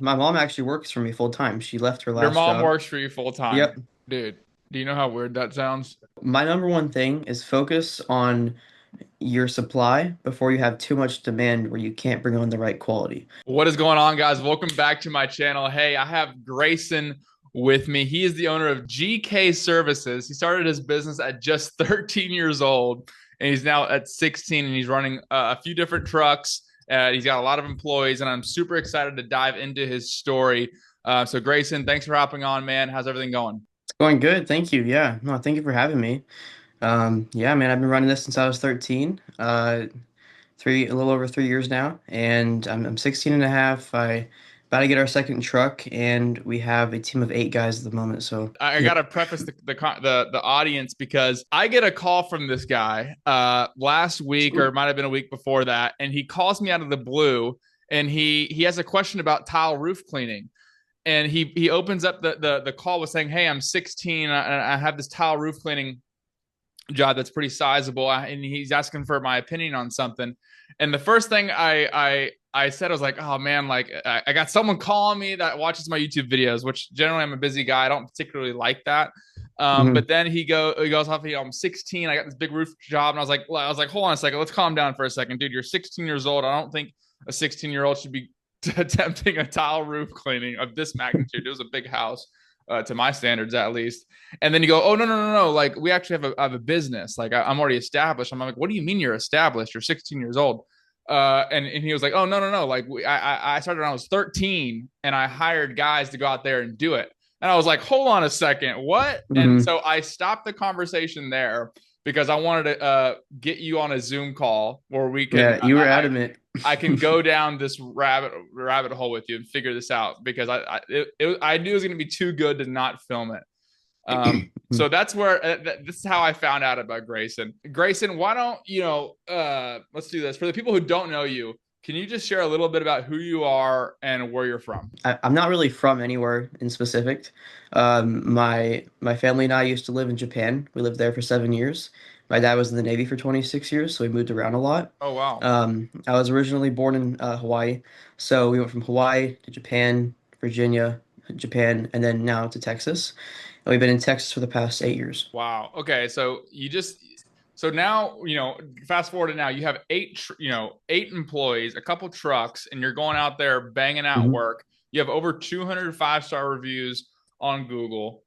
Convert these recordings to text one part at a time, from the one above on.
My mom actually works for me full time. She left her Your last mom job. works for you full time. Yep. Dude, do you know how weird that sounds? My number one thing is focus on your supply before you have too much demand where you can't bring on the right quality. What is going on, guys? Welcome back to my channel. Hey, I have Grayson with me. He is the owner of GK Services. He started his business at just 13 years old, and he's now at 16, and he's running a few different trucks. He's got a lot of employees, and I'm super excited to dive into his story. So, Grayson, thanks for hopping on, man. How's everything going? It's going good. Thank you. Yeah. No, thank you for having me. Yeah, man, I've been running this since I was 13. A little over 3 years now, and I'm 16 and a half. I about to get our second truck, and we have a team of 8 guys at the moment. So I yeah. gotta preface the audience because I get a call from this guy last week, or it might have been a week before that, and he calls me out of the blue, and he has a question about tile roof cleaning, and he opens up the call with saying, "Hey, I'm 16, and I have this tile roof cleaning job that's pretty sizable," and he's asking for my opinion on something. And the first thing I said, I was like, "Oh man, like I got someone calling me that watches my YouTube videos, which generally I'm a busy guy. I don't particularly like that." Hmm. But then he goes off. I'm 16. I got this big roof job, and I was like, hold on a second. Let's calm down for a second, dude. You're 16 years old. I don't think a 16-year-old should be attempting a tile roof cleaning of this magnitude. It was a big house, to my standards at least. And then you go, oh no, no, no, no, like we actually have a business. Like I'm already established. I'm like, what do you mean you're established? You're 16 years old. And he was like, oh no, no, no, like I started when I was 13, and I hired guys to go out there and do it. And I was like, hold on a second, what? And Hmm. so I stopped the conversation there because I wanted to get you on a Zoom call where we can Yeah, you were adamant. I can go down this rabbit hole with you and figure this out because I knew it was going to be too good to not film it. So that's where this is how I found out about Grayson. Grayson, why don't let's do this for the people who don't know you. Can you just share a little bit about who you are and where you're from? I'm not really from anywhere in specific. My family and I used to live in Japan. We lived there for 7 years. My dad was in the Navy for 26 years, so we moved around a lot. Oh wow. I was originally born in Hawaii, so we went from Hawaii to Japan, Virginia, Japan, and then now to Texas. And we've been in Texas for the past 8 years. Wow. Okay, so now, fast forward to now, you have eight employees, a couple trucks, and you're going out there banging out Hmm. work. You have over 200 5-star reviews on Google.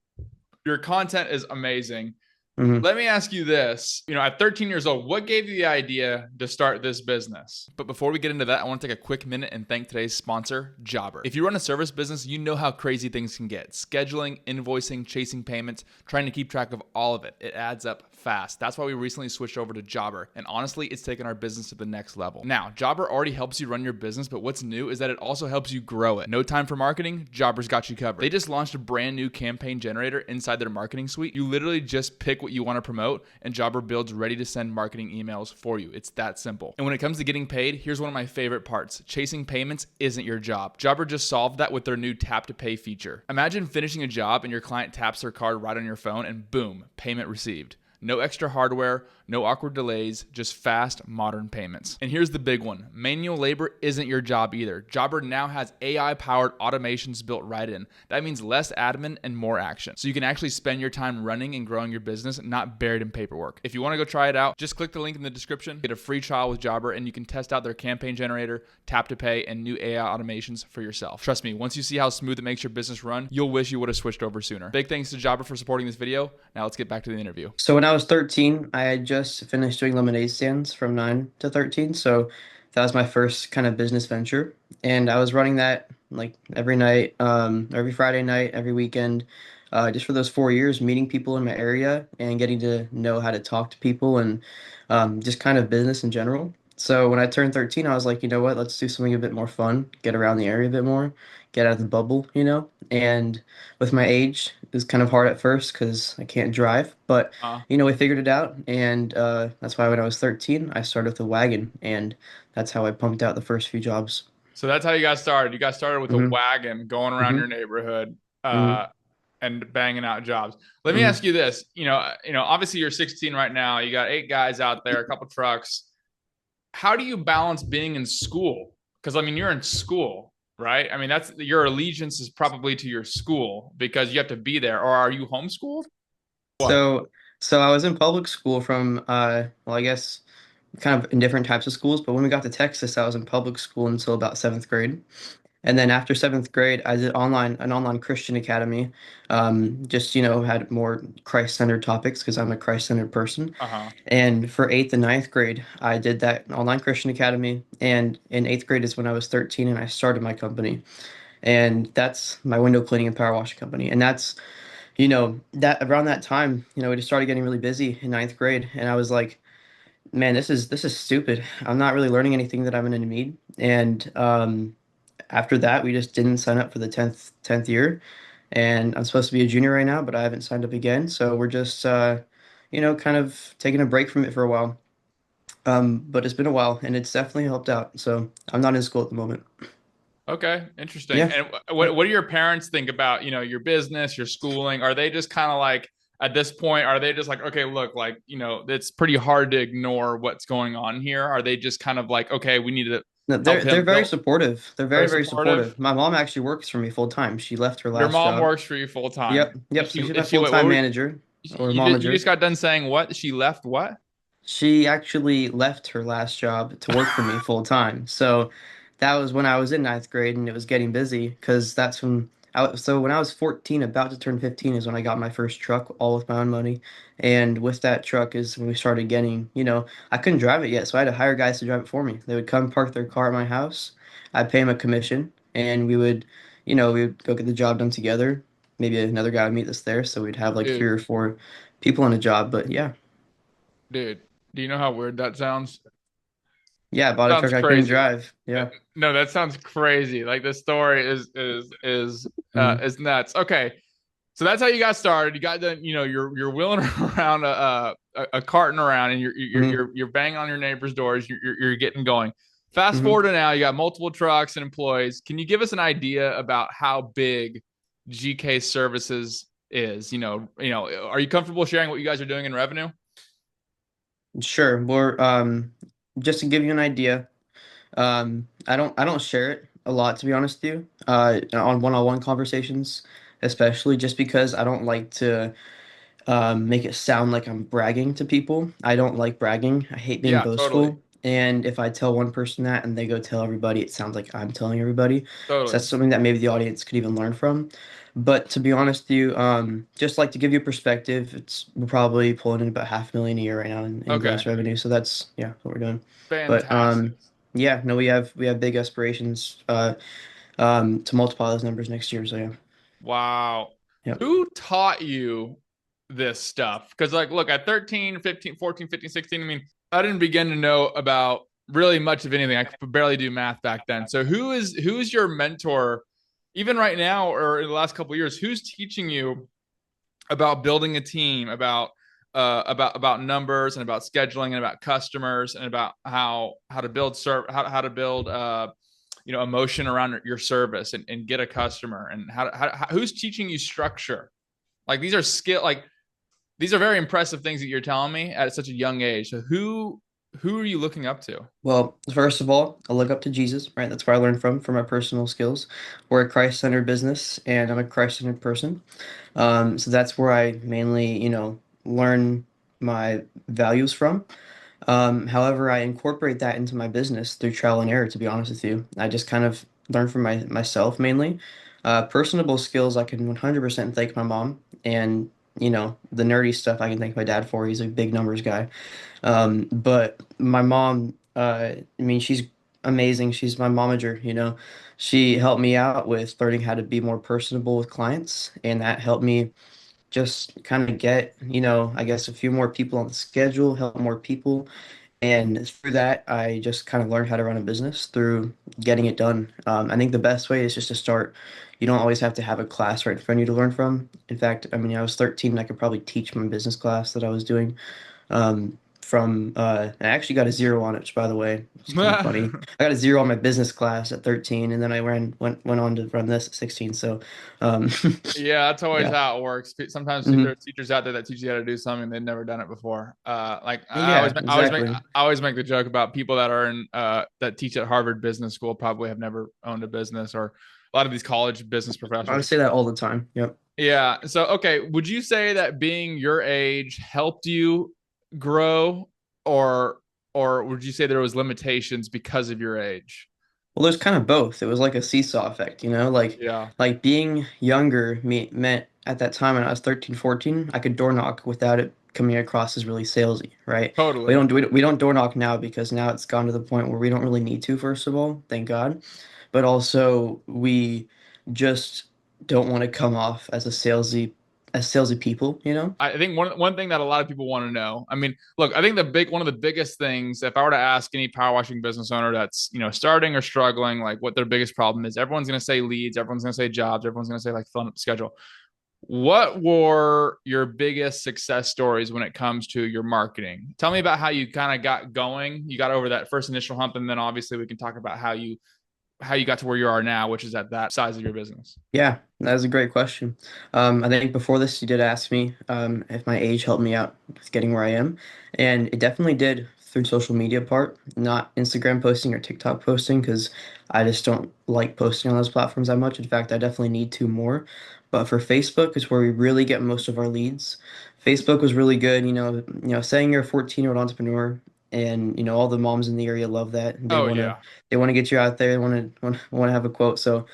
Your content is amazing. Hmm. Let me ask you this. At 13 years old, what gave you the idea to start this business? But before we get into that, I want to take a quick minute and thank today's sponsor, Jobber. If you run a service business, you know how crazy things can get. Scheduling, invoicing, chasing payments, trying to keep track of all of it. It adds up fast. That's why we recently switched over to Jobber. And honestly, it's taken our business to the next level. Now, Jobber already helps you run your business, but what's new is that it also helps you grow it. No time for marketing? Jobber's got you covered. They just launched a brand new campaign generator inside their marketing suite. You literally just pick what you want to promote, and Jobber builds ready to send marketing emails for you. It's that simple. And when it comes to getting paid, here's one of my favorite parts. Chasing payments isn't your job. Jobber just solved that with their new tap to pay feature. Imagine finishing a job and your client taps their card right on your phone and boom, payment received. No extra hardware, no awkward delays, just fast, modern payments. And here's the big one. Manual labor isn't your job either. Jobber now has AI-powered automations built right in. That means less admin and more action. So you can actually spend your time running and growing your business, not buried in paperwork. If you want to go try it out, just click the link in the description, get a free trial with Jobber, and you can test out their campaign generator, tap to pay, and new AI automations for yourself. Trust me, once you see how smooth it makes your business run, you'll wish you would have switched over sooner. Big thanks to Jobber for supporting this video. Now let's get back to the interview. So when I was 13, I had just finished doing lemonade stands from 9 to 13. So that was my first kind of business venture. And I was running that like every night, every Friday night, every weekend, just for those 4 years, meeting people in my area and getting to know how to talk to people and just kind of business in general. So when I turned 13, I was like, you know what, let's do something a bit more fun, get around the area a bit more, get out of the bubble. And with my age, it was kind of hard at first because I can't drive, but Uh, we figured it out, and that's why when I was 13, I started with a wagon, and that's how I pumped out the first few jobs. so that's how you got started. You got started with a Hmm. wagon going around Hmm. your neighborhood. Hmm. And banging out jobs. Let me Hmm. ask you this. Obviously you're 16 right now. You got eight guys out there, a couple trucks. How do you balance being in school? Because I mean, you're in school, right? I mean, that's your allegiance is probably to your school because you have to be there. Or are you homeschooled? What? So, so I was in public school from, well, I guess kind of in different types of schools, but when we got to Texas, I was in public school until about seventh grade. And then after seventh grade, I did an online Christian academy. Just, had more Christ-centered topics because I'm a Christ-centered person. Uh-huh. And for eighth and ninth grade, I did that online Christian academy. And in eighth grade is when I was 13 and I started my company. And that's my window cleaning and power washing company. And that's, that around that time, we just started getting really busy in ninth grade. And I was like, man, this is stupid. I'm not really learning anything that I'm going to need. And after that, we just didn't sign up for the 10th year. And I'm supposed to be a junior right now, but I haven't signed up again. So we're just, kind of taking a break from it for a while. But it's been a while and it's definitely helped out. So I'm not in school at the moment. Okay, interesting. Yeah. And Yep. what do your parents think about, your business, your schooling? Are they just kind of like at this point, are they just like, okay, look, like, it's pretty hard to ignore what's going on here? Are they just kind of like, okay, we need to No, help they're him very build supportive. They're very, very very supportive? supportive. My mom actually works for me full time. She left her Your last mom job. works for you full time. Yep. Yep. So she's my Is she what full-time were manager or you just momager. got done saying what? She left what? She actually left her last job to work for me full time. So that was when I was in ninth grade and it was getting busy because that's so when I was 14, about to turn 15 is when I got my first truck all with my own money. And with that truck is when we started getting, I couldn't drive it yet. So I had to hire guys to drive it for me. They would come park their car at my house. I'd pay them a commission and we would go get the job done together. Maybe another guy would meet us there. So we'd have like three Dude, or four people on a job. But yeah. dude, do you know how weird that sounds? Yeah, I bought a Sounds truck I couldn't crazy. drive. Yeah. No, that sounds crazy. Like this story Hmm. is nuts. Okay, so that's how you got started. You got done. You're wheeling around a carting around, and Hmm. you're banging on your neighbors' doors. You're getting going. Fast Hmm. forward to now, you got multiple trucks and employees. Can you give us an idea about how big GK Services is? Are you comfortable sharing what you guys are doing in revenue? Sure. We're just to give you an idea, I don't share it a lot to be honest with you. On one-on-one conversations, especially just because I don't like to make it sound like I'm bragging to people. I don't like bragging. I hate being Yeah, totally, boastful. And if I tell one person that and they go tell everybody, it sounds like I'm telling everybody. So totally. that's something that maybe the audience could even learn from. But to be honest with you, just like to give you perspective, we're probably pulling in about 500,000 a year right now in Okay, gross revenue. So that's yeah, what we're doing. But fantastic. yeah, no, we have big aspirations to multiply those numbers next year. So yeah. Wow. Yep. Who taught you this stuff? Because, like, look, at 13, 15, 14, 15, 16, I mean, I didn't begin to know about really much of anything. I could barely do math back then. So, who is your mentor, even right now or in the last couple of years? Who's teaching you about building a team, about numbers and about scheduling and about customers and about how to build how to build emotion around your service and get a customer and who's teaching you structure, like these are very impressive things that you're telling me at such a young age. So who are you looking up to? Well, first of all, I look up to Jesus, right? That's where I learned from for my personal skills. We're a Christ-centered business, and I'm a Christ-centered person. So that's where I mainly, learn my values from. However, I incorporate that into my business through trial and error, to be honest with you. I just kind of learn from myself mainly. Personable skills, I can 100% thank my mom, and, the nerdy stuff I can thank my dad for. He's a big numbers guy. But my mom, I mean, she's amazing. She's my momager. She helped me out with learning how to be more personable with clients, and that helped me just kind of get, I guess a few more people on the schedule, help more people. And through that, I just kind of learned how to run a business through getting it done. I think the best way is just to start. You don't always have to have a class right in front of you to learn from. In fact, I mean, I was 13 and I could probably teach my business class that I was doing from I actually got a zero on it, which, by the way, it's kind of funny. I got a zero on my business class at 13, and then I went on to run this at 16. So, um, Yeah, that's always yeah. how it works. Sometimes Hmm. there's teachers out there that teach you how to do something they've never done it before. Like Yeah, I exactly. always make the joke about people that are in that teach at Harvard Business School probably have never owned a business, or a lot of these college business I would professors. say that all the time. Yep. Yeah. So, okay, would you say that being your age helped you grow, or would you say there was limitations because of your age? Well, there's kind of both. It was like a seesaw effect, Yeah, like being younger meant at that time when I was 13, 14, I could door knock without it coming across as really salesy, right? totally. We don't door knock now because now it's gone to the point where we don't really need to, first of all, thank God. But also we just don't want to come off as salesy people, you know? I think one thing that a lot of people want to know. I mean, look, I think the big one of the biggest things, if I were to ask any power washing business owner that's starting or struggling, like what their biggest problem is, everyone's going to say leads, everyone's going to say jobs, everyone's going to say like filling up the schedule. What were your biggest success stories when it comes to your marketing? Tell me about how you kind of got going. You got over that first initial hump, and then obviously we can talk about how you got to where you are now, which is at that size of your business. Yeah, that was a great question. I think before this, you did ask me if my age helped me out with getting where I am, and it definitely did through social media part, not Instagram posting or TikTok posting, because I just don't like posting on those platforms that much. In fact, I definitely need to more. But for Facebook is where we really get most of our leads. Facebook was really good, saying you're a 14-year-old entrepreneur, and all the moms in the area love that. Oh yeah, They want to get you out there, they want to have a quote. So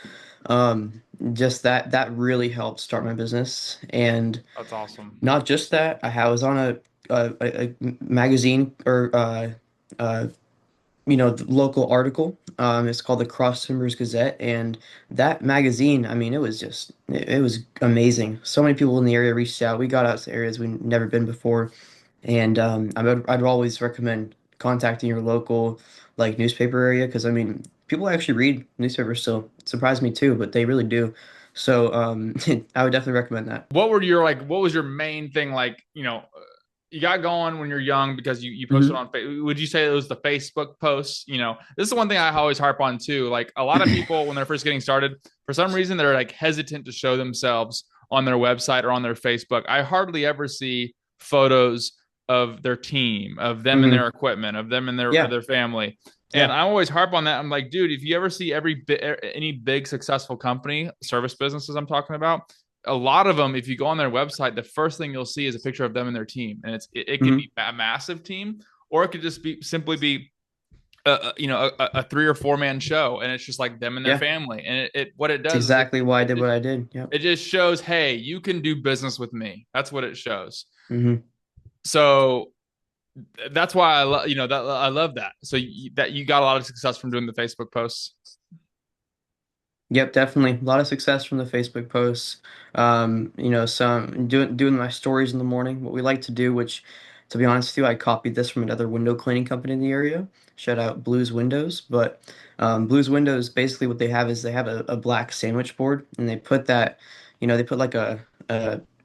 just that really helped start my business. And that's awesome. not just that, I was on a magazine or the local article. It's called the Cross Timbers Gazette, and that magazine, I mean, it was amazing. So many people in the area reached out. We got out to areas we'd never been before, and I'd always recommend contacting your local like newspaper area because I mean people actually read newspapers still. It surprised me too, but they really do. So I would definitely recommend that. What was your main thing, like, you got going when you're young because you posted Hmm. on would you say it was the Facebook posts? This is the one thing I always harp on too. Like a lot of people when they're first getting started, for some reason they're like hesitant to show themselves on their website or on their Facebook. I hardly ever see photos of their team, of them and their Hmm. equipment, of them and their Yeah, their family. And yeah. I always harp on that. I'm like, dude, if you ever see any big successful company, service businesses I'm talking about, a lot of them, if you go on their website, the first thing you'll see is a picture of them and their team, and it can Hmm. be a massive team, or it could just be simply be a 3 or 4 man show, and it's just like them and their Yeah. family, and it what it It's does is exactly why I did what I did. Yep. it just shows, hey, you can do business with me. That's what it shows. Hmm. So that's why I love that I love that. So that you got a lot of success from doing the Facebook posts. Yep, definitely. A lot of success from the Facebook posts. Some doing my stories in the morning. What we like to do, which to be honest with you, I copied this from another window cleaning company in the area. Shout out Blues Windows. But Blues Windows, basically what they have is they have a black sandwich board and they put that, they put like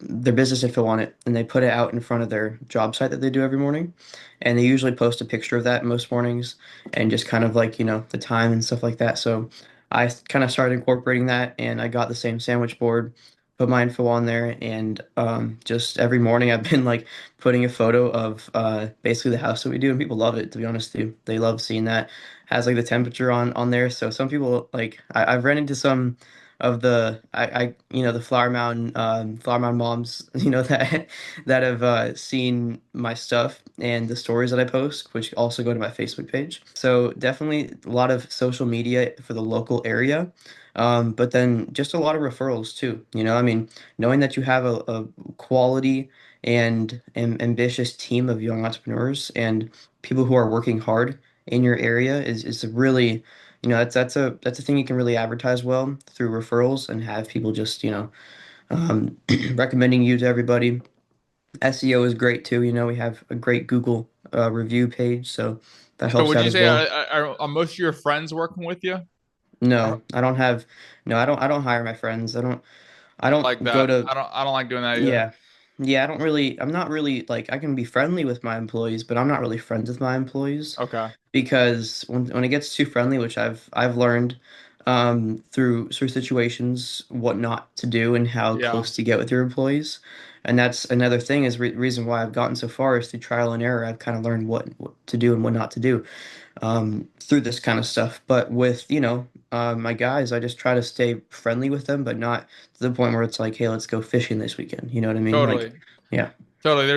their business info on it and they put it out in front of their job site that they do every morning. And they usually post a picture of that most mornings and just kind of like, the time and stuff like that. So I kind of started incorporating that, and I got the same sandwich board, put my info on there, and just every morning I've been like putting a photo of basically the house that we do, and people love it. To be honest with you, they love seeing that has like the temperature on there. So some people like I've run into some of the Flower Mound moms that have seen my stuff and the stories that I post, which also go to my Facebook page. So definitely a lot of social media for the local area, but then just a lot of referrals too. I mean, knowing that you have a quality and ambitious team of young entrepreneurs and people who are working hard in your area is a really, that's a thing you can really advertise well through referrals and have people just, recommending you to everybody. SEO is great too. We have a great Google review page, so that So helps would out you as say well. are most of your friends working with you? Or No, I don't have, no, I don't hire my friends. I like don't go that? to, I don't like doing that either. yeah. Yeah, I'm not really like I can be friendly with my employees, but I'm not really friends with my employees Okay. because when it gets too friendly, which I've learned through situations what not to do and how Yeah, close to get with your employees. And that's another thing is re reason why I've gotten so far is through trial and error. I've kind of learned what to do and what not to do through this kind of stuff. But with, my guys, I just try to stay friendly with them, but not to the point where it's like, hey, let's go fishing this weekend. You know what I mean? Like, totally. yeah. Totally.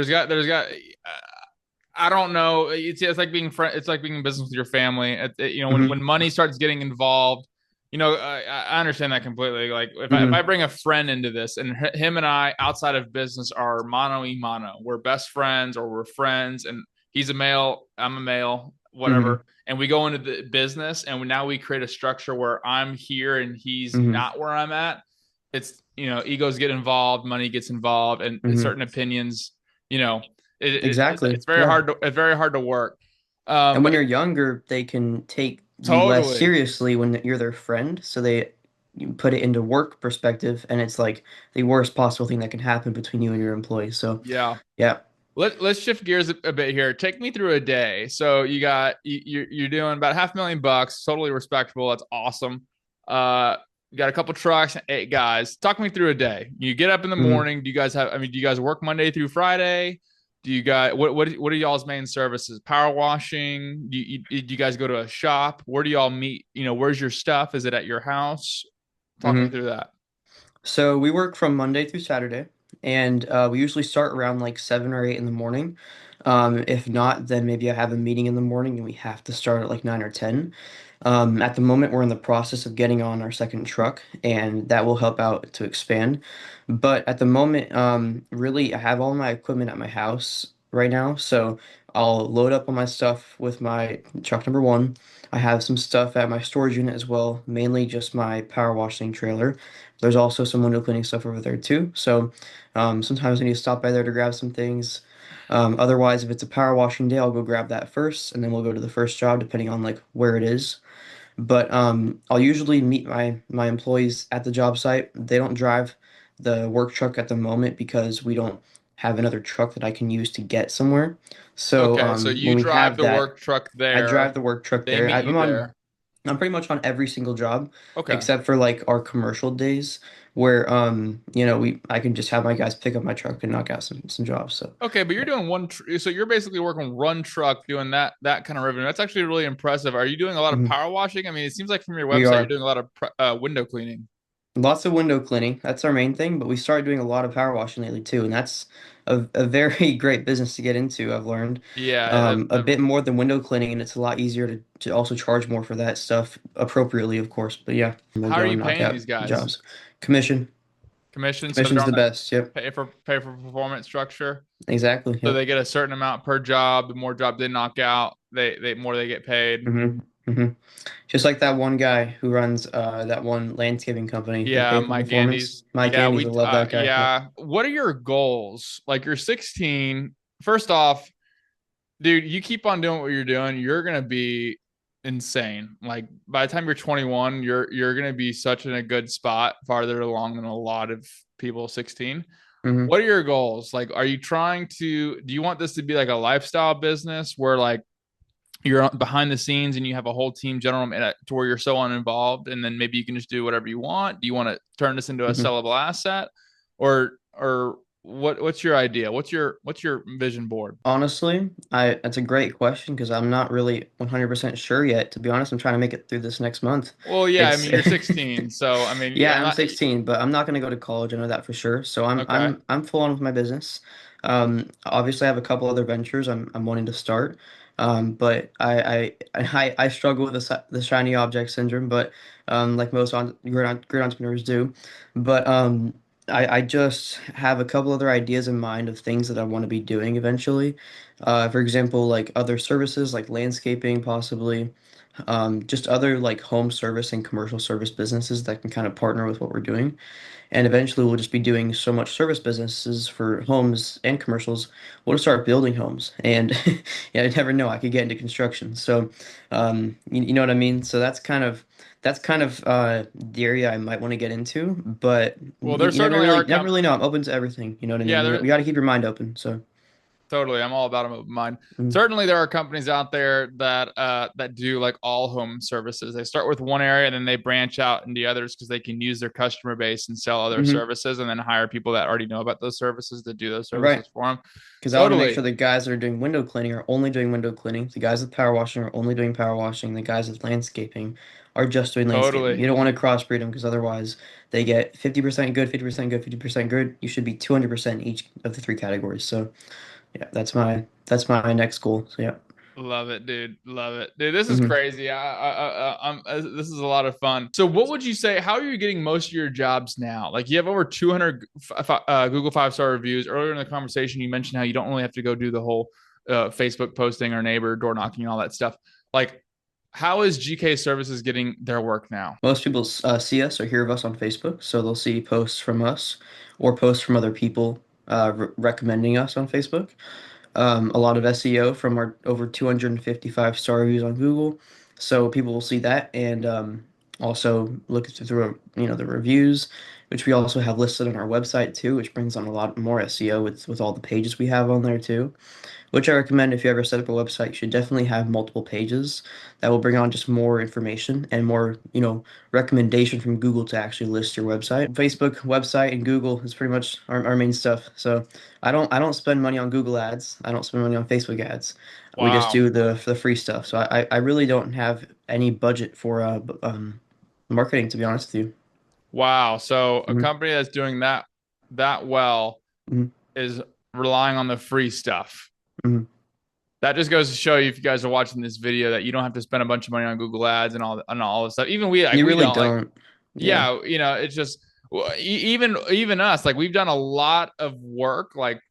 I don't know. It's like being friend. It's like being in business with your family. When Hmm. money starts getting involved, I understand that completely. Like if I Hmm. bring a friend into this, and him and I outside of business are mano y mano. We're best friends, or we're friends, and he's a male, I'm a male, Hmm. whatever. And we go into the business, and now we create a structure where I'm here and he's Hmm. not where I'm at. It's egos get involved, money gets involved, and Hmm. certain opinions. You know, Exactly. it's very Yeah. hard to work. And when But you're younger, they can take you less totally, seriously when you're their friend. So they you put it into work perspective, and it's like the worst possible thing that can happen between you and your employees. So, yeah. yeah. Let's shift gears a bit here. Take me through a day. So you're doing about $500,000, totally respectable. That's awesome. You got a couple trucks, 8 guys. Talk me through a day. You get up in the Hmm. morning. Do you guys have? I mean, do you guys work Monday through Friday? Do you guys what are y'all's main services? Power washing? Do you guys go to a shop? Where do y'all meet? Where's your stuff? Is it at your house? Talk me Hmm. through that. So we work from Monday through Saturday, and we usually start around like 7 or 8 in the morning. If not, then maybe I have a meeting in the morning and we have to start at like 9 or 10. At the moment, we're in the process of getting on our second truck, and that will help out to expand. But at the moment, really, I have all my equipment at my house right now, so I'll load up on my stuff with my truck number one. I have some stuff at my storage unit as well, mainly just my power washing trailer. There's also some window cleaning stuff over there too. So sometimes I need to stop by there to grab some things. Otherwise, if it's a power washing day, I'll go grab that first, and then we'll go to the first job depending on like where it is. But I'll usually meet my employees at the job site. They don't drive the work truck at the moment because we don't have another truck that I can use to get somewhere. So Okay, so you when we drive have the that, work truck I drive there. the work truck They there. meet you there. I'm pretty much on every single job Okay. except for like our commercial days where we I can just have my guys pick up my truck and knock out some jobs. So Okay, but you're yeah. doing so you're basically working one truck doing that kind of revenue. That's actually really impressive. Are you doing a lot of Mhm. power washing? I mean, it seems like from your We website you're are doing a lot of window cleaning. lots of window cleaning. That's our main thing, but we started doing a lot of power washing lately too, and that's a very great business to get into, I've learned. Yeah, A bit more than window cleaning, and it's a lot easier to also charge more for that stuff appropriately, of course. But yeah, we'll how are go you and knock paying out these guys? jobs. Commission. Commission, so they're Commission's on the best. Yep. pay for performance structure. Exactly. So Yep. they get a certain amount per job. The more jobs they knock out, they more they get paid. Hmm. Hmm. Just like that one guy who runs that one landscaping company. They Yeah, pay for Mike performance. Andes. Mike Yeah, Andes, I love that guy. Yep. yeah. What are your goals? Like you're 16. First off, dude, you keep on doing what you're doing, you're gonna be insane. Like by the time you're 21, you're gonna be such in a good spot, farther along than a lot of people 16. Hmm. What are your goals? Like, are you trying to? Do you want this to be like a lifestyle business where like you're behind the scenes and you have a whole team general to where you're so uninvolved, and then maybe you can just do whatever you want? Do you want to turn this into a Hmm. sellable asset, or what's your idea? What's your vision board? Honestly, that's a great question because I'm not really 100% sure yet. To be honest, I'm trying to make it through this next month. Well, yeah, I It's mean you're 16, so I mean yeah, I'm I'm not 16, but I'm not going to go to college. I know that for sure. So okay. I'm full on with my business. Obviously, I have a couple other ventures I'm wanting to start. But I struggle with the shiny object syndrome, but like most great entrepreneurs do. But I just have a couple other ideas in mind of things that I want to be doing eventually. For example, like other services like landscaping, possibly. just other like home service and commercial service businesses that can kind of partner with what we're doing. And eventually we'll just be doing so much service businesses for homes and commercials. We'll just start building homes. And yeah, I never know. I could get into construction. So you know what I mean? So that's kind of the area I might want to get into, but Well, there you never certainly really are never really know. I'm open to everything. You know what I yeah, mean? You know, there we got to keep your mind open. So totally. I'm all about an open mind. mm, Certainly, there are companies out there that do like all home services. They start with one area and then they branch out into others because they can use their customer base and sell other mhm. services, and then hire people that already know about those services to do those Right. services for them. Because I want to make Totally, sure the guys that are doing window cleaning are only doing window cleaning. The guys with power washing are only doing power washing. The guys with landscaping are just doing landscaping. totally. You don't want to crossbreed them because otherwise they get 50% good, 50% good, 50% good. You should be 200% each of the three categories. So yeah, that's my next goal. So yeah. Love it, dude. Love it, dude. This is hmm crazy. This is a lot of fun. So, what would you say? How are you getting most of your jobs now? Like, you have over 200 Google 5-star reviews. Earlier in the conversation, you mentioned how you don't really have to go do the whole Facebook posting or neighbor door knocking and all that stuff. Like, how is GK Services getting their work now? Most people see us or hear of us on Facebook, so they'll see posts from us or posts from other people recommending us on Facebook. A lot of SEO from our over 255 star reviews on Google. So people will see that and also look through the reviews, which we also have listed on our website too, which brings on a lot more SEO with all the pages we have on there too. Which I recommend if you ever set up a website, you should definitely have multiple pages that will bring on just more information and more, recommendation from Google to actually list your website. Facebook, website, and Google is pretty much our main stuff. So I don't spend money on Google ads. I don't spend money on Facebook ads. We just Wow, do the free stuff. So I really don't have any budget for marketing, to be honest with you. wow. So, a hmm company that's doing that well hmm is relying on the free stuff. hmm That just goes to show you, if you guys are watching this video, that you don't have to spend a bunch of money on Google ads and all this stuff. Even we, like, You we really don't like, don't. Yeah. yeah, it's just even us, like, we've done a lot of work, like,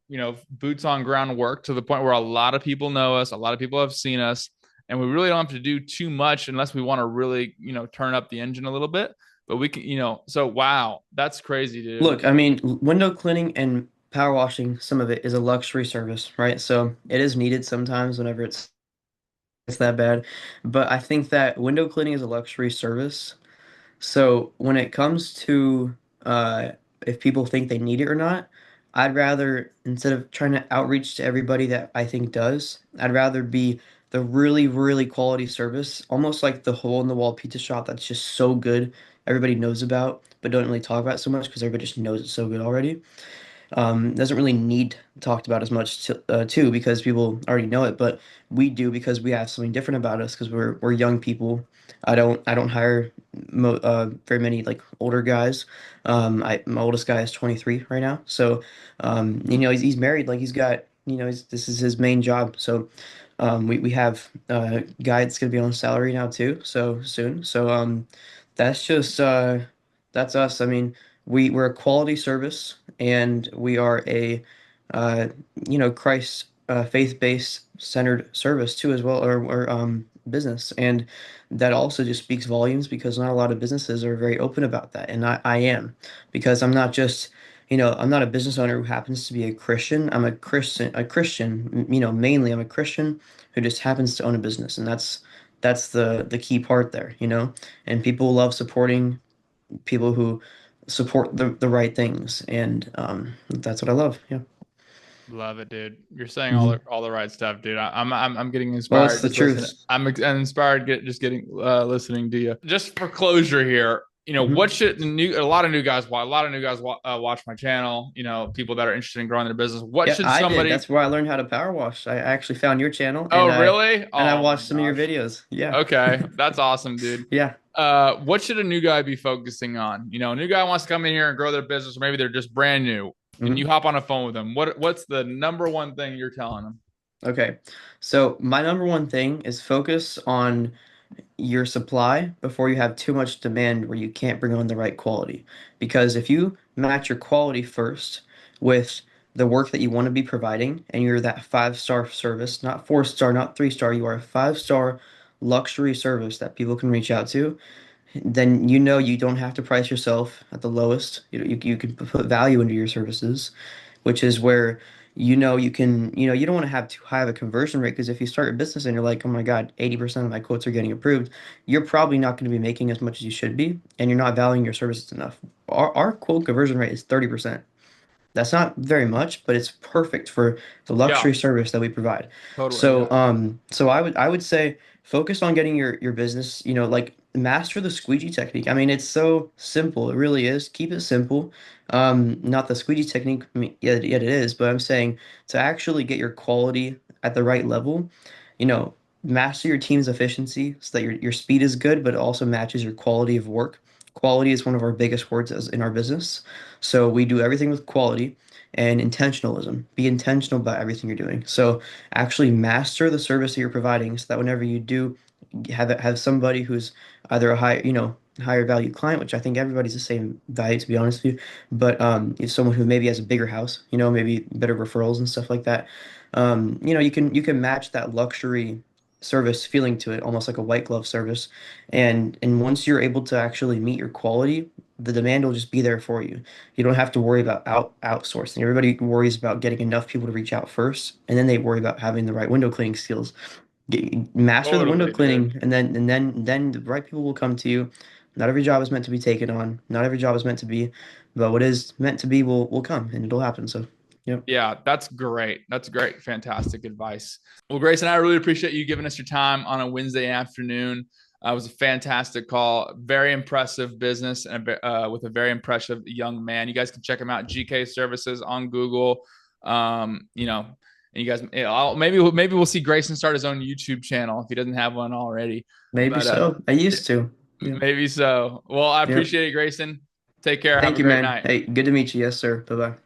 boots on ground work, to the point where a lot of people know us, a lot of people have seen us, and we really don't have to do too much unless we want to really, turn up the engine a little bit. But we can, so wow, that's crazy, dude. Look, I mean, window cleaning and power washing, some of it is a luxury service, right? So it is needed sometimes whenever it's that bad. But I think that window cleaning is a luxury service. So when it comes to uh, if people think they need it or not, I'd rather, instead of trying to outreach to everybody that I think does, I'd rather be the really, really quality service, almost like the hole in the wall pizza shop that's just so good, everybody knows about, but don't really talk about it so much because everybody just knows it's so good already. Doesn't really need talked about as much too because people already know it, but we do because we have something different about us because we're young people. I don't hire very many like older guys. My oldest guy is 23 right now, so he's married, like he's got this is his main job. So we have a guy that's gonna be on salary now too, so soon. So that's just that's us. I mean, we're a quality service, and we are a uh, Christ faith-based centered service too as well, or business, and that also just speaks volumes because not a lot of businesses are very open about that, and I am because I'm not just I'm not a business owner who happens to be a Christian. I'm a Christian, mainly I'm a Christian who just happens to own a business, and that's the key part there, and people love supporting people who support the right things, and that's what I love. Yeah. Love it, dude. You're saying all hmm the right stuff, dude. I'm getting Well, it's inspired the just listening. truth. I'm inspired just getting listening to you. Just for closure here, hmm what should a lot of new guys watch? A lot of new guys watch my channel. People that are interested in growing their business. What Yeah, should I did. somebody? That's where I learned how to power wash. I actually found your channel, Oh, and I really? and I Oh my watched some of your gosh. videos. Yeah. Okay, that's awesome, dude. Yeah. What should a new guy be focusing on? A new guy wants to come in here and grow their business, or maybe they're just brand new, and hmm you hop on a phone with them. What's the number one thing you're telling them? Okay. So my number one thing is focus on your supply before you have too much demand where you can't bring on the right quality. Because if you match your quality first with the work that you want to be providing, and you're that 5-star service, not 4-star, not 3-star, you are a 5-star luxury service that people can reach out to, then you know you don't have to price yourself at the lowest. You can put value into your services, which is where you can, you don't want to have too high of a conversion rate because if you start a business and you're like, oh my God, 80% of my quotes are getting approved, you're probably not going to be making as much as you should be, and you're not valuing your services enough. Our quote conversion rate is 30%. That's not very much, but it's perfect for the Yeah, luxury service that we provide. totally. So I would say focus on getting your business, like master the squeegee technique. I mean, it's so simple. It really is. Keep it simple. Not the squeegee technique, I mean, yet it is, but I'm saying to actually get your quality at the right level, you know, master your team's efficiency so that your speed is good, but it also matches your quality of work. Quality is one of our biggest words in our business. So we do everything with quality and intentionalism. Be intentional about everything you're doing. So actually master the service that you're providing so that whenever you do have somebody who's either a higher value client, which I think everybody's the same value to be honest with you, but if someone who maybe has a bigger house, maybe better referrals and stuff like that, you can match that luxury service feeling to it, almost like a white glove service. And once you're able to actually meet your quality, the demand will just be there for you. You don't have to worry about outsourcing. Everybody worries about getting enough people to reach out first, and then they worry about having the right window cleaning skills. Master the window Totally, dude. cleaning, and then the right people will come to you. Not every job is meant to be taken on. Not every job is meant to be, but what is meant to be will come, and it'll happen. So, yep. Yeah, that's great. That's great. Fantastic advice. Well, Grayson, I really appreciate you giving us your time on a Wednesday afternoon. It was a fantastic call. Very impressive business and with a very impressive young man. You guys can check him out. GK Services on Google. And you guys, maybe we'll see Grayson start his own YouTube channel if he doesn't have one already. Maybe But so. I used to. Yep. maybe so. Well, I Yep. appreciate it, Grayson. Take care. Have Thank a you, great man. night. Hey, good to meet you. Yes, sir. Bye bye.